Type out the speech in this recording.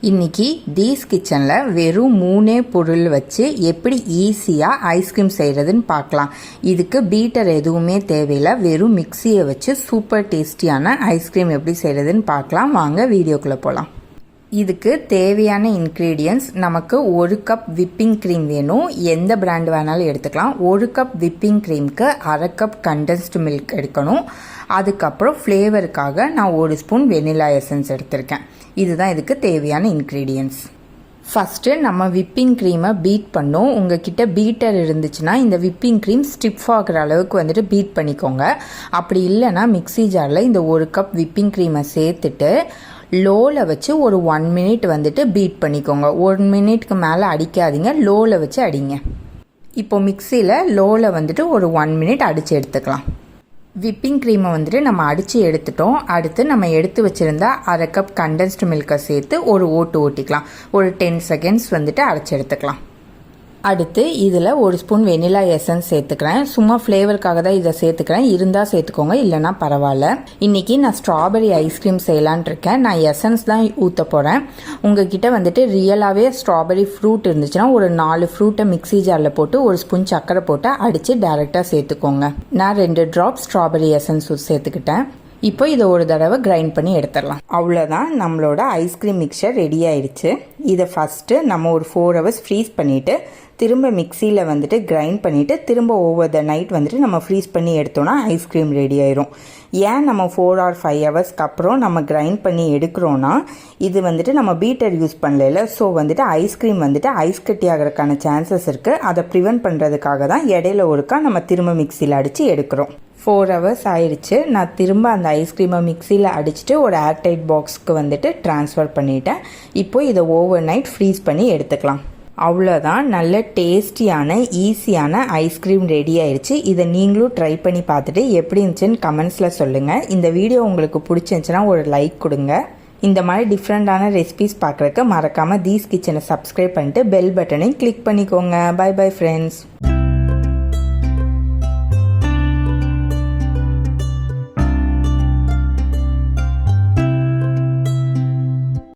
இன்றைக்கி தீஸ் கிச்சனில் வெறும் 3 பொருள் வச்சு எப்படி ஈஸியாக ஐஸ்கிரீம் செய்கிறதுன்னு பார்க்கலாம். இதுக்கு பீட்டர் எதுவுமே தேவையில்லை, வெறும் மிக்சியை வச்சு சூப்பர் டேஸ்டியான ஐஸ்கிரீம் எப்படி செய்கிறதுன்னு பார்க்கலாம். வாங்க வீடியோக்குள்ளே போகலாம். இதுக்கு தேவையான இன்க்ரீடியன்ட்ஸ், நமக்கு 1 கப் விப்பிங் க்ரீம் வேணும். எந்த பிராண்ட் வேணாலும் எடுத்துக்கலாம். 1 கப் விப்பிங் க்ரீமுக்கு 1/2 கப் கண்டென்ஸ்டு மில்க் எடுக்கணும். அதுக்கப்புறம் ஃப்ளேவருக்காக நான் 1 ஸ்பூன் வெனிலா எசன்ஸ் எடுத்திருக்கேன். இதுதான் இதுக்கு தேவையான இன்க்ரீடியன்ட்ஸ். ஃபஸ்ட்டு நம்ம விப்பிங் க்ரீமை பீட் பண்ணோம். உங்ககிட்ட பீட்டர் இருந்துச்சுன்னா இந்த விப்பிங் க்ரீம் ஸ்டிஃப் ஆகிற அளவுக்கு பீட் பண்ணிக்கோங்க. அப்படி இல்லைன்னா மிக்ஸி ஜாரில் இந்த 1 கப் விப்பிங் க்ரீமை சேர்த்துட்டு லோவில் வச்சு ஒரு 1 மினிட் பீட் பண்ணிக்கோங்க. 1 மினிட்க்கு மேலே அடிக்காதீங்க, லோவில் வச்சு அடிங்க. இப்போ மிக்சியில் லோவில் ஒரு 1 மினிட் அடித்து எடுத்துக்கலாம். விப்பிங் க்ரீமை நம்ம அடித்து எடுத்துட்டோம். அடுத்து நம்ம எடுத்து வச்சுருந்தா 1/2 கப் கண்டென்ஸ்டு மில்கை சேர்த்து ஒரு ஓட்டு ஓட்டிக்கலாம். ஒரு 10 செகண்ட்ஸ் அரைச்சி எடுத்துக்கலாம். அடுத்து இதில் 1 ஸ்பூன் வெனிலா எசன்ஸ் சேர்த்துக்கிறேன். சும்மா ஃப்ளேவருக்காக தான் இதை சேர்த்துக்கிறேன், இருந்தால் சேர்த்துக்கோங்க, இல்லைனா பரவாயில்ல. இன்றைக்கி நான் ஸ்ட்ராபெரி ஐஸ்கிரீம் செய்யலான் இருக்கேன். நான் எசன்ஸ் தான் ஊற்ற போகிறேன். உங்ககிட்ட ரியலாகவே ஸ்ட்ராபெரி ஃப்ரூட் இருந்துச்சுன்னா ஒரு 4 ஃப்ரூட்டை மிக்ஸி ஜாரில் போட்டு 1 ஸ்பூன் சர்க்கரை போட்டு அடித்து டேரெக்டாக சேர்த்துக்கோங்க. நான் 2 ட்ராப் ஸ்ட்ராபெரி எசன்ஸ் சேர்த்துக்கிட்டேன். இப்போ இதை ஒரு தடவை கிரைண்ட் பண்ணி எடுத்துடலாம். அவ்வளோதான், நம்மளோட ஐஸ்கிரீம் மிக்சர் ரெடி ஆயிடுச்சு. இதை ஃபஸ்ட்டு நம்ம ஒரு 4 ஹவர்ஸ் ஃப்ரீஸ் பண்ணிவிட்டு திரும்ப மிக்சியில் கிரைண்ட் பண்ணிவிட்டு திரும்ப ஓவர் த நைட் நம்ம ஃப்ரீஸ் பண்ணி எடுத்தோன்னா ஐஸ்கிரீம் ரெடி ஆயிரும். ஏன் நம்ம 4 or 5 ஹவர்ஸ்க்கு அப்புறம் நம்ம கிரைண்ட் பண்ணி எடுக்கிறோன்னா, இது நம்ம பீட்டர் யூஸ் பண்ணல. ஸோ ஐஸ்கிரீம் ஐஸ் கட்டி ஆகிறதுக்கான சான்சஸ் இருக்குது. அதை ப்ரிவென்ட் பண்ணுறதுக்காக தான் இடையில ஒருக்கா நம்ம திரும்ப மிக்சியில் அடித்து எடுக்கிறோம். 4 ஹவர்ஸ் ஆயிடுச்சு. நான் திரும்ப அந்த ஐஸ்கிரீமை மிக்சியில் அடிச்சுட்டு ஒரு ஏர்டைட் பாக்ஸ்க்கு ட்ரான்ஸ்ஃபர் பண்ணிட்டேன். இப்போ இதை ஓவர் நைட் ஃப்ரீஸ் பண்ணி எடுத்துக்கலாம். அவ்வளோதான், நல்ல டேஸ்டியான ஈஸியான ஐஸ்கிரீம் ரெடி ஆயிடுச்சு. இதை நீங்களும் ட்ரை பண்ணி பார்த்துட்டு எப்படி இருந்துச்சுன்னு கமெண்ட்ஸில் சொல்லுங்கள். இந்த வீடியோ உங்களுக்கு பிடிச்சிருந்துச்சுன்னா ஒரு லைக் கொடுங்க. இந்த மாதிரி டிஃப்ரெண்ட்டான ரெசிபிஸ் பார்க்குறதுக்கு மறக்காமல் தீஸ் கிச்சனை சப்ஸ்கிரைப் பண்ணிட்டு பெல் பட்டனையும் கிளிக் பண்ணிக்கோங்க. Bye bye friends.